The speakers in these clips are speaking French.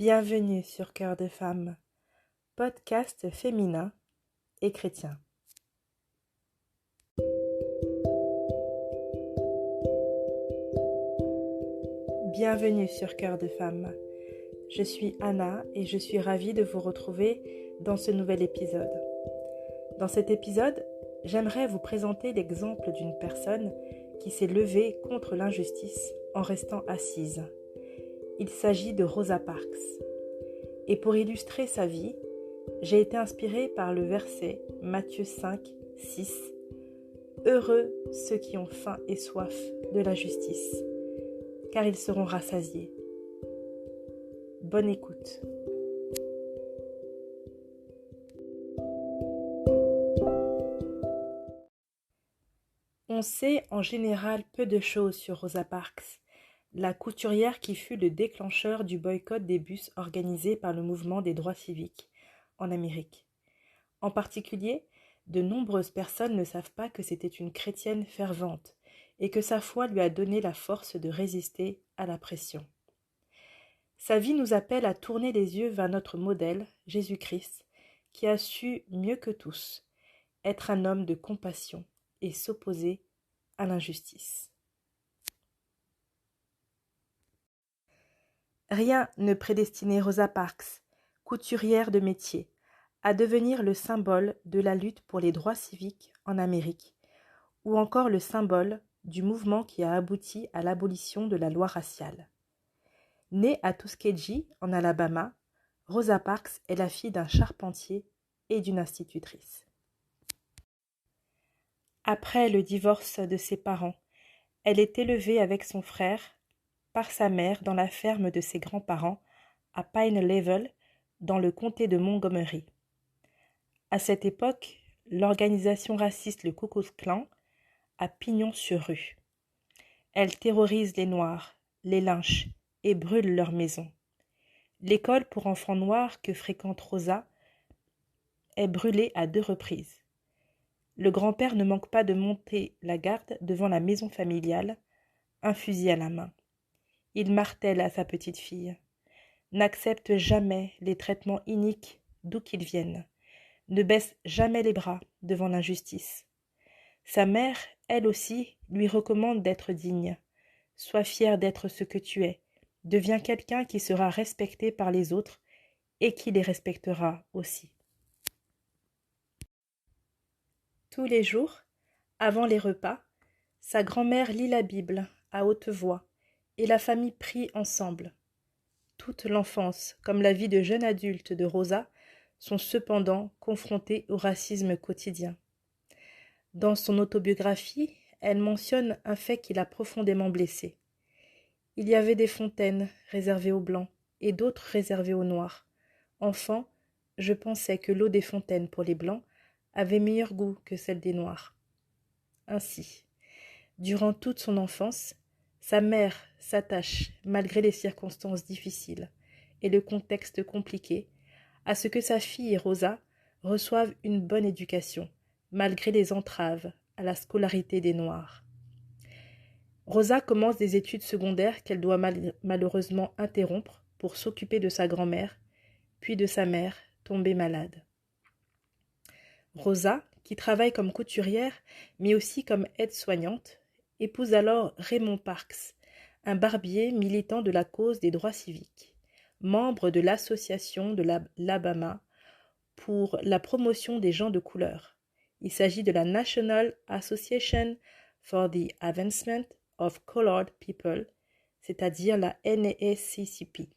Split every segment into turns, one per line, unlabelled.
Bienvenue sur Cœur de Femme, podcast féminin et chrétien. Bienvenue sur Cœur de Femme. Je suis Anna et je suis ravie de vous retrouver dans ce nouvel épisode. Dans cet épisode, j'aimerais vous présenter l'exemple d'une personne qui s'est levée contre l'injustice en restant assise. Il s'agit de Rosa Parks. Et pour illustrer sa vie, j'ai été inspirée par le verset Matthieu 5, 6. Heureux ceux qui ont faim et soif de la justice, car ils seront rassasiés. Bonne écoute. On sait en général peu de choses sur Rosa Parks, la couturière qui fut le déclencheur du boycott des bus organisé par le mouvement des droits civiques en Amérique. En particulier, de nombreuses personnes ne savent pas que c'était une chrétienne fervente et que sa foi lui a donné la force de résister à la pression. Sa vie nous appelle à tourner les yeux vers notre modèle, Jésus-Christ, qui a su, mieux que tous, être un homme de compassion et s'opposer à l'injustice. Rien ne prédestinait Rosa Parks, couturière de métier, à devenir le symbole de la lutte pour les droits civiques en Amérique, ou encore le symbole du mouvement qui a abouti à l'abolition de la loi raciale. Née à Tuskegee, en Alabama, Rosa Parks est la fille d'un charpentier et d'une institutrice. Après le divorce de ses parents, elle est élevée avec son frère par sa mère dans la ferme de ses grands-parents à Pine Level, dans le comté de Montgomery. À cette époque, l'organisation raciste le Ku Klux Klan a pignon sur rue. Elle terrorise les Noirs, les lynche et brûle leurs maisons. L'école pour enfants noirs que fréquente Rosa est brûlée à 2 reprises. Le grand-père ne manque pas de monter la garde devant la maison familiale, un fusil à la main. Il martèle à sa petite fille. N'accepte jamais les traitements iniques d'où qu'ils viennent. Ne baisse jamais les bras devant l'injustice. Sa mère, elle aussi, lui recommande d'être digne. Sois fier d'être ce que tu es. Deviens quelqu'un qui sera respecté par les autres et qui les respectera aussi. Tous les jours, avant les repas, sa grand-mère lit la Bible à haute voix et la famille prie ensemble. Toute l'enfance, comme la vie de jeune adulte de Rosa, sont cependant confrontées au racisme quotidien. Dans son autobiographie, elle mentionne un fait qui l'a profondément blessée. Il y avait des fontaines réservées aux Blancs et d'autres réservées aux Noirs. Enfant, je pensais que l'eau des fontaines pour les Blancs avait meilleur goût que celle des Noirs. Ainsi, durant toute son enfance, sa mère s'attache, malgré les circonstances difficiles et le contexte compliqué, à ce que sa fille Rosa reçoive une bonne éducation, malgré les entraves à la scolarité des Noirs. Rosa commence des études secondaires qu'elle doit malheureusement interrompre pour s'occuper de sa grand-mère, puis de sa mère, tombée malade. Rosa, qui travaille comme couturière, mais aussi comme aide-soignante, épouse alors Raymond Parks, un barbier militant de la cause des droits civiques, membre de l'association de l'Alabama pour la promotion des gens de couleur. Il s'agit de la National Association for the Advancement of Colored People, c'est-à-dire la NAACP.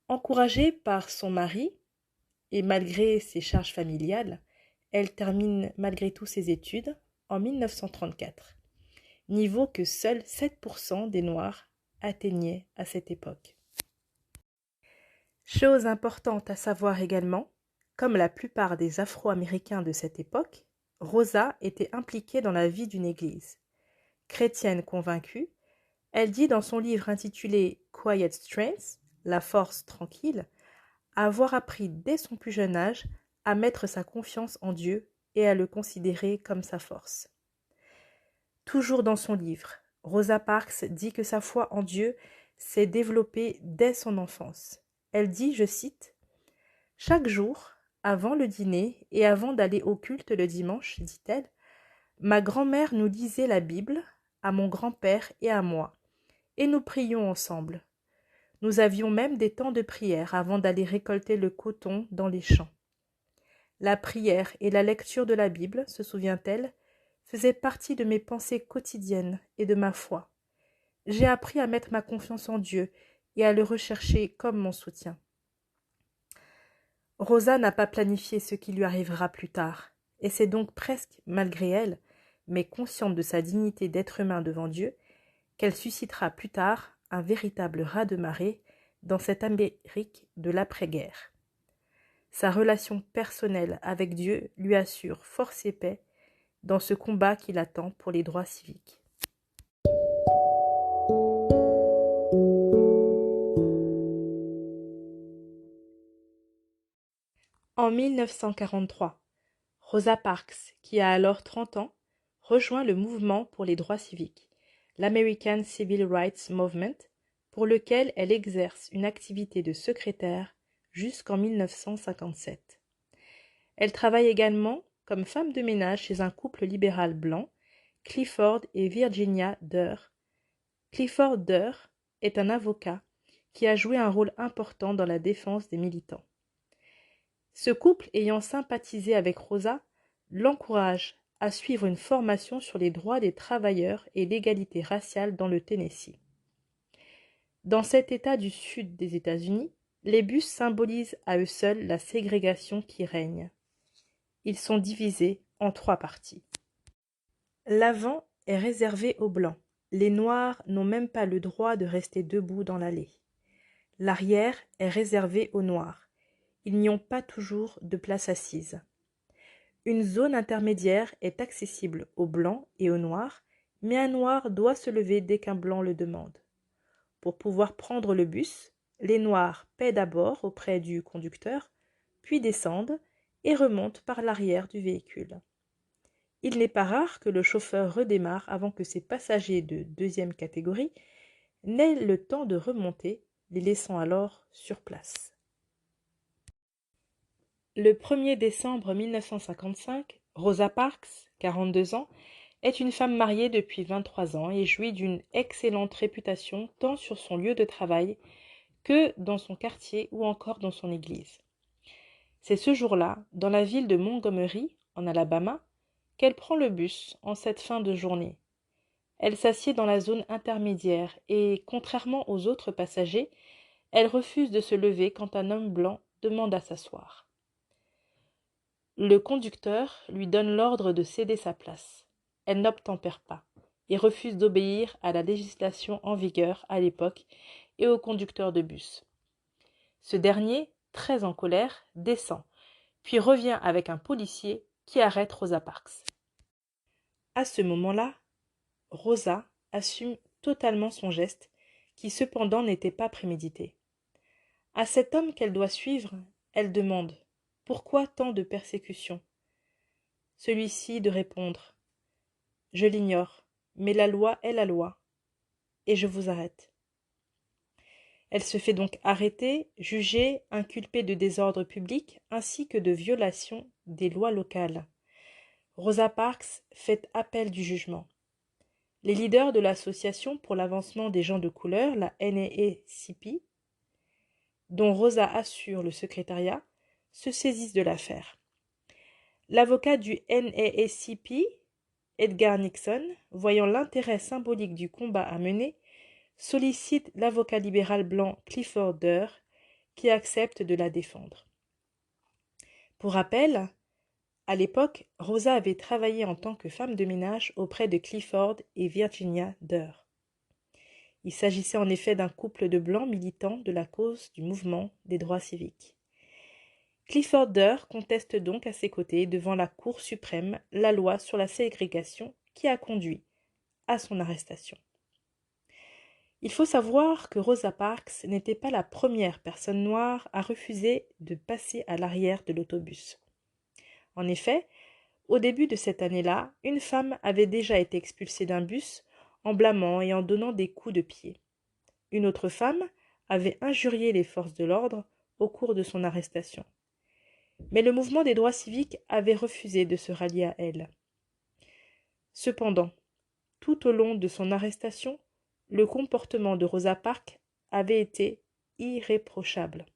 Encouragée par son mari, et malgré ses charges familiales, elle termine malgré tout ses études en 1934, niveau que seuls 7% des Noirs atteignaient à cette époque. Chose importante à savoir également, comme la plupart des Afro-Américains de cette époque, Rosa était impliquée dans la vie d'une église. Chrétienne convaincue, elle dit dans son livre intitulé « Quiet Strength », la force tranquille, avoir appris dès son plus jeune âge à mettre sa confiance en Dieu et à le considérer comme sa force. Toujours dans son livre, Rosa Parks dit que sa foi en Dieu s'est développée dès son enfance. Elle dit, je cite, « Chaque jour, avant le dîner et avant d'aller au culte le dimanche, dit-elle, ma grand-mère nous lisait la Bible, à mon grand-père et à moi, et nous prions ensemble. Nous avions même des temps de prière avant d'aller récolter le coton dans les champs. La prière et la lecture de la Bible, se souvient-elle, faisaient partie de mes pensées quotidiennes et de ma foi. J'ai appris à mettre ma confiance en Dieu et à le rechercher comme mon soutien. » Rosa n'a pas planifié ce qui lui arrivera plus tard, et c'est donc presque malgré elle, mais consciente de sa dignité d'être humain devant Dieu, qu'elle suscitera plus tard un véritable raz-de-marée dans cette Amérique de l'après-guerre. Sa relation personnelle avec Dieu lui assure force et paix dans ce combat qui l'attend pour les droits civiques. En 1943, Rosa Parks, qui a alors 30 ans, rejoint le mouvement pour les droits civiques, l'American Civil Rights Movement, pour lequel elle exerce une activité de secrétaire jusqu'en 1957. Elle travaille également comme femme de ménage chez un couple libéral blanc, Clifford et Virginia Durr. Clifford Durr est un avocat qui a joué un rôle important dans la défense des militants. Ce couple ayant sympathisé avec Rosa l'encourage à suivre une formation sur les droits des travailleurs et l'égalité raciale dans le Tennessee. Dans cet État du sud des États-Unis, les bus symbolisent à eux seuls la ségrégation qui règne. Ils sont divisés en 3 parties. L'avant est réservé aux Blancs. Les Noirs n'ont même pas le droit de rester debout dans l'allée. L'arrière est réservé aux Noirs. Ils n'y ont pas toujours de place assise. Une zone intermédiaire est accessible aux Blancs et aux Noirs, mais un Noir doit se lever dès qu'un Blanc le demande. Pour pouvoir prendre le bus, les Noirs paient d'abord auprès du conducteur, puis descendent et remontent par l'arrière du véhicule. Il n'est pas rare que le chauffeur redémarre avant que ses passagers de deuxième catégorie n'aient le temps de remonter, les laissant alors sur place. Le 1er décembre 1955, Rosa Parks, 42 ans, est une femme mariée depuis 23 ans et jouit d'une excellente réputation tant sur son lieu de travail que dans son quartier ou encore dans son église. C'est ce jour-là, dans la ville de Montgomery, en Alabama, qu'elle prend le bus en cette fin de journée. Elle s'assied dans la zone intermédiaire et, contrairement aux autres passagers, elle refuse de se lever quand un homme blanc demande à s'asseoir. Le conducteur lui donne l'ordre de céder sa place. Elle n'obtempère pas et refuse d'obéir à la législation en vigueur à l'époque et au conducteur de bus. Ce dernier, très en colère, descend, puis revient avec un policier qui arrête Rosa Parks. À ce moment-là, Rosa assume totalement son geste, qui cependant n'était pas prémédité. À cet homme qu'elle doit suivre, elle demande « Pourquoi tant de persécutions ?» Celui-ci de répondre « Je l'ignore, mais la loi est la loi, et je vous arrête. » Elle se fait donc arrêter, jugée, inculpée de désordre public ainsi que de violation des lois locales. Rosa Parks fait appel du jugement. Les leaders de l'association pour l'avancement des gens de couleur, la NAACP, dont Rosa assure le secrétariat, se saisissent de l'affaire. L'avocat du NAACP, Edgar Nixon, voyant l'intérêt symbolique du combat à mener, sollicite l'avocat libéral blanc Clifford Durr, qui accepte de la défendre. Pour rappel, à l'époque, Rosa avait travaillé en tant que femme de ménage auprès de Clifford et Virginia Durr. Il s'agissait en effet d'un couple de blancs militants de la cause du mouvement des droits civiques. Clifford Durr conteste donc à ses côtés devant la Cour suprême la loi sur la ségrégation qui a conduit à son arrestation. Il faut savoir que Rosa Parks n'était pas la première personne noire à refuser de passer à l'arrière de l'autobus. En effet, au début de cette année-là, une femme avait déjà été expulsée d'un bus en blâmant et en donnant des coups de pied. Une autre femme avait injurié les forces de l'ordre au cours de son arrestation. Mais le mouvement des droits civiques avait refusé de se rallier à elle. Cependant, tout au long de son arrestation, le comportement de Rosa Parks avait été irréprochable.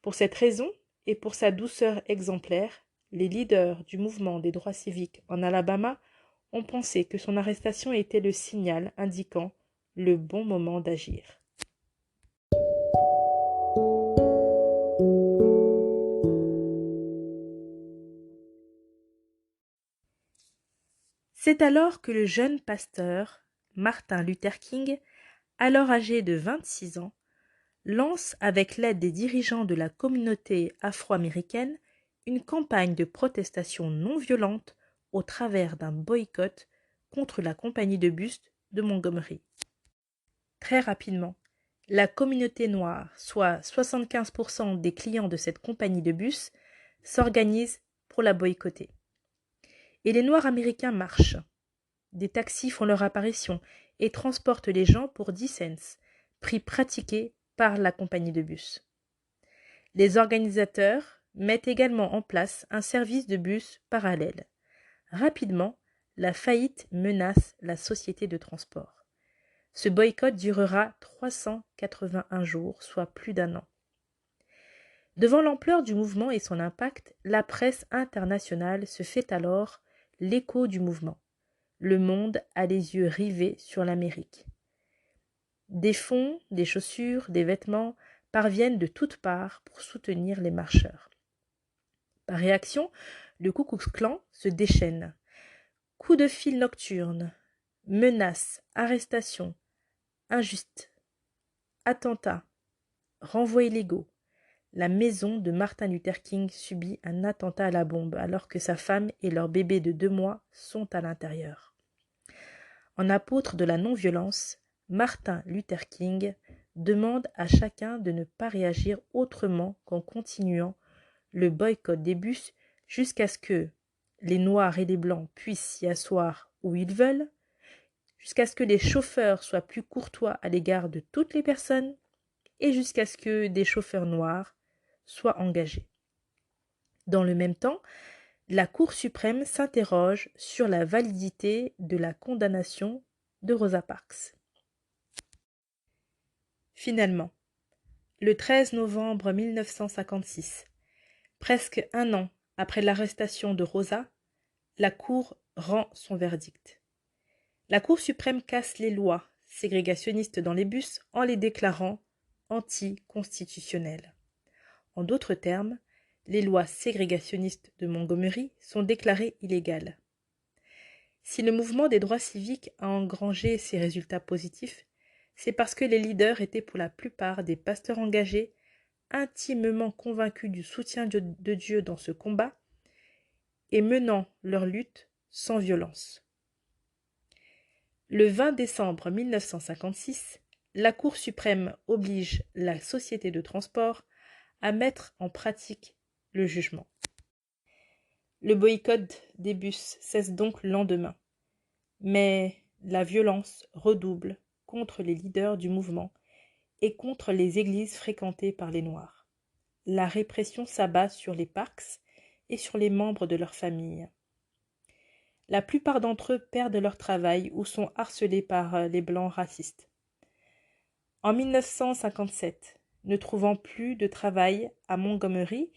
Pour cette raison et pour sa douceur exemplaire, les leaders du mouvement des droits civiques en Alabama ont pensé que son arrestation était le signal indiquant le bon moment d'agir. C'est alors que le jeune pasteur, Martin Luther King, alors âgé de 26 ans, lance avec l'aide des dirigeants de la communauté afro-américaine une campagne de protestation non violente au travers d'un boycott contre la compagnie de bus de Montgomery. Très rapidement, la communauté noire, soit 75% des clients de cette compagnie de bus, s'organise pour la boycotter. Et les Noirs américains marchent. Des taxis font leur apparition et transportent les gens pour 10 cents, prix pratiqué par la compagnie de bus. Les organisateurs mettent également en place un service de bus parallèle. Rapidement, la faillite menace la société de transport. Ce boycott durera 381 jours, soit plus d'un an. Devant l'ampleur du mouvement et son impact, la presse internationale se fait alors l'écho du mouvement. Le monde a les yeux rivés sur l'Amérique. Des fonds, des chaussures, des vêtements parviennent de toutes parts pour soutenir les marcheurs. Par réaction, le Ku Klux Klan se déchaîne. Coups de fil nocturnes, menaces, arrestations, injustes, attentats, renvois illégaux. La maison de Martin Luther King subit un attentat à la bombe alors que sa femme et leur bébé de 2 mois sont à l'intérieur. En apôtre de la non-violence, Martin Luther King demande à chacun de ne pas réagir autrement qu'en continuant le boycott des bus jusqu'à ce que les Noirs et les Blancs puissent s'y asseoir où ils veulent, jusqu'à ce que les chauffeurs soient plus courtois à l'égard de toutes les personnes et jusqu'à ce que des chauffeurs noirs soient engagés. Dans le même temps, la Cour suprême s'interroge sur la validité de la condamnation de Rosa Parks. Finalement, le 13 novembre 1956, presque un an après l'arrestation de Rosa, la Cour rend son verdict. La Cour suprême casse les lois ségrégationnistes dans les bus en les déclarant anticonstitutionnelles. En d'autres termes, les lois ségrégationnistes de Montgomery sont déclarées illégales. Si le mouvement des droits civiques a engrangé ces résultats positifs, c'est parce que les leaders étaient pour la plupart des pasteurs engagés, intimement convaincus du soutien de Dieu dans ce combat et menant leur lutte sans violence. Le 20 décembre 1956, la Cour suprême oblige la société de transport à mettre en pratique le jugement. Le boycott des bus cesse donc le lendemain, mais la violence redouble contre les leaders du mouvement et contre les églises fréquentées par les Noirs. La répression s'abat sur les Parks et sur les membres de leur famille. La plupart d'entre eux perdent leur travail ou sont harcelés par les Blancs racistes. En 1957, ne trouvant plus de travail à Montgomery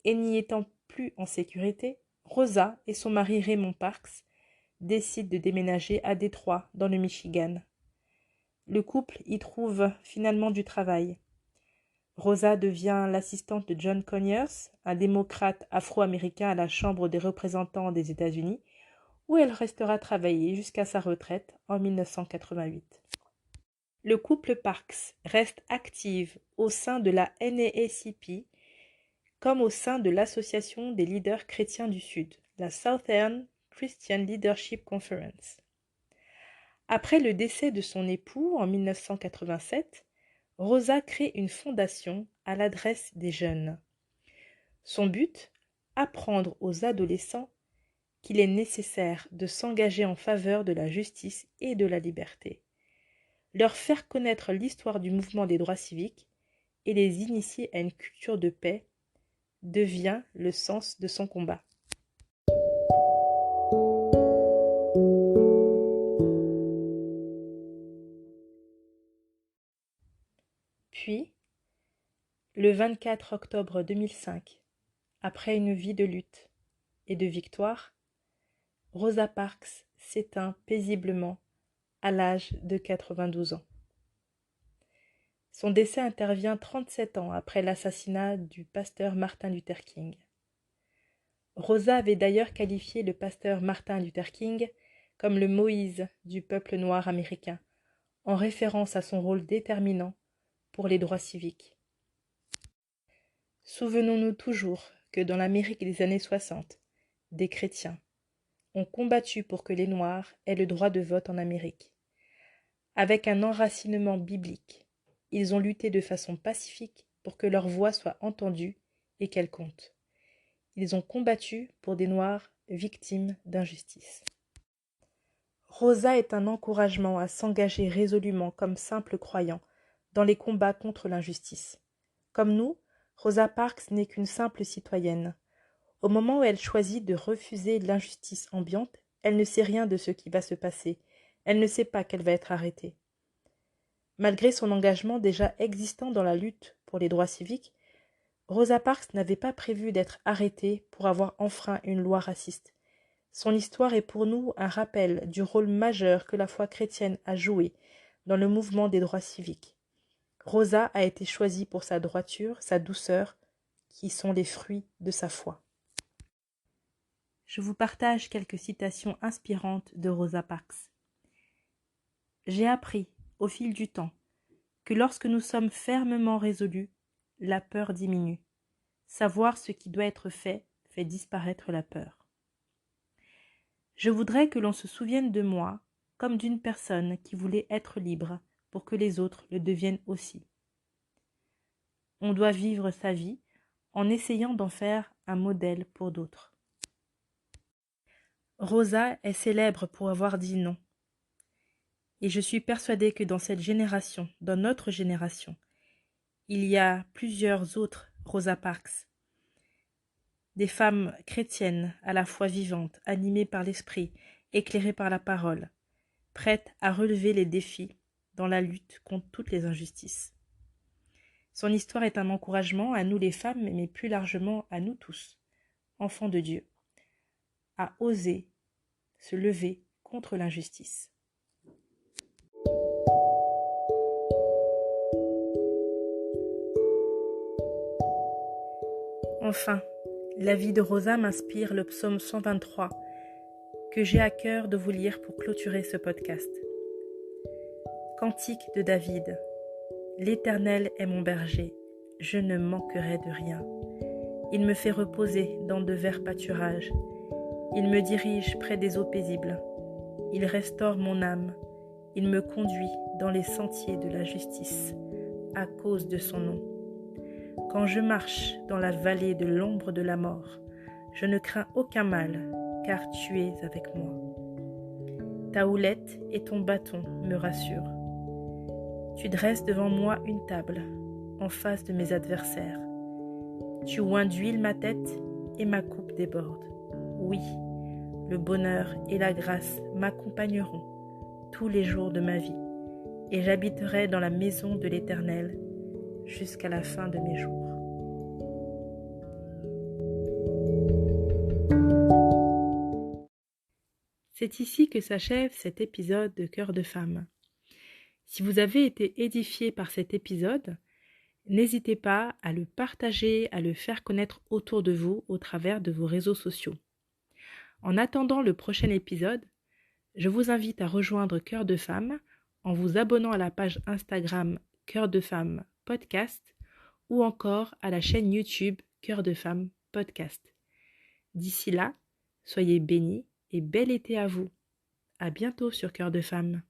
et n'y étant plus en sécurité, Rosa et son mari Raymond Parks décident de déménager à Détroit, dans le Michigan. Le couple y trouve finalement du travail. Rosa devient l'assistante de John Conyers, un démocrate afro-américain à la Chambre des représentants des États-Unis, où elle restera travailler jusqu'à sa retraite en 1988. Le couple Parks reste active au sein de la NAACP comme au sein de l'Association des leaders chrétiens du Sud, la Southern Christian Leadership Conference. Après le décès de son époux en 1987, Rosa crée une fondation à l'adresse des jeunes. Son but, apprendre aux adolescents qu'il est nécessaire de s'engager en faveur de la justice et de la liberté. leur faire connaître l'histoire du mouvement des droits civiques et les initier à une culture de paix devient le sens de son combat. Puis, le 24 octobre 2005, après une vie de lutte et de victoire, Rosa Parks s'éteint paisiblement à l'âge de 92 ans. Son décès intervient 37 ans après l'assassinat du pasteur Martin Luther King. Rosa avait d'ailleurs qualifié le pasteur Martin Luther King comme le Moïse du peuple noir américain, en référence à son rôle déterminant pour les droits civiques. Souvenons-nous toujours que dans l'Amérique des années 60, des chrétiens ont combattu pour que les Noirs aient le droit de vote en Amérique. Avec un enracinement biblique, ils ont lutté de façon pacifique pour que leur voix soit entendue et qu'elle compte. Ils ont combattu pour des Noirs victimes d'injustice. Rosa est un encouragement à s'engager résolument comme simple croyant dans les combats contre l'injustice. Comme nous, Rosa Parks n'est qu'une simple citoyenne. Au moment où elle choisit de refuser l'injustice ambiante, elle ne sait rien de ce qui va se passer. Elle ne sait pas qu'elle va être arrêtée. Malgré son engagement déjà existant dans la lutte pour les droits civiques, Rosa Parks n'avait pas prévu d'être arrêtée pour avoir enfreint une loi raciste. Son histoire est pour nous un rappel du rôle majeur que la foi chrétienne a joué dans le mouvement des droits civiques. Rosa a été choisie pour sa droiture, sa douceur, qui sont les fruits de sa foi. Je vous partage quelques citations inspirantes de Rosa Parks. J'ai appris, au fil du temps, que lorsque nous sommes fermement résolus, la peur diminue. Savoir ce qui doit être fait disparaître la peur. Je voudrais que l'on se souvienne de moi comme d'une personne qui voulait être libre pour que les autres le deviennent aussi. On doit vivre sa vie en essayant d'en faire un modèle pour d'autres. Rosa est célèbre pour avoir dit non. Et je suis persuadée que dans cette génération, dans notre génération, il y a plusieurs autres Rosa Parks. Des femmes chrétiennes, à la fois vivantes, animées par l'esprit, éclairées par la parole, prêtes à relever les défis dans la lutte contre toutes les injustices. Son histoire est un encouragement à nous les femmes, mais plus largement à nous tous, enfants de Dieu, à oser se lever contre l'injustice. Enfin, la vie de Rosa m'inspire le psaume 123 que j'ai à cœur de vous lire pour clôturer ce podcast. Cantique de David. L'Éternel est mon berger, je ne manquerai de rien. Il me fait reposer dans de verts pâturages. Il me dirige près des eaux paisibles. Il restaure mon âme. Il me conduit dans les sentiers de la justice, à cause de son nom. Quand je marche dans la vallée de l'ombre de la mort, je ne crains aucun mal, car tu es avec moi. Ta houlette et ton bâton me rassurent. Tu dresses devant moi une table, en face de mes adversaires. Tu oins d'huile ma tête et ma coupe déborde. Oui, le bonheur et la grâce m'accompagneront tous les jours de ma vie, et j'habiterai dans la maison de l'Éternel jusqu'à la fin de mes jours. C'est ici que s'achève cet épisode de Cœur de femme. Si vous avez été édifié par cet épisode, n'hésitez pas à le partager, à le faire connaître autour de vous au travers de vos réseaux sociaux. En attendant le prochain épisode, je vous invite à rejoindre Cœur de femme en vous abonnant à la page Instagram Cœur de femme podcast ou encore à la chaîne YouTube Cœur de femme podcast. D'ici là, soyez bénis et bel été à vous. À bientôt sur Cœur de femme.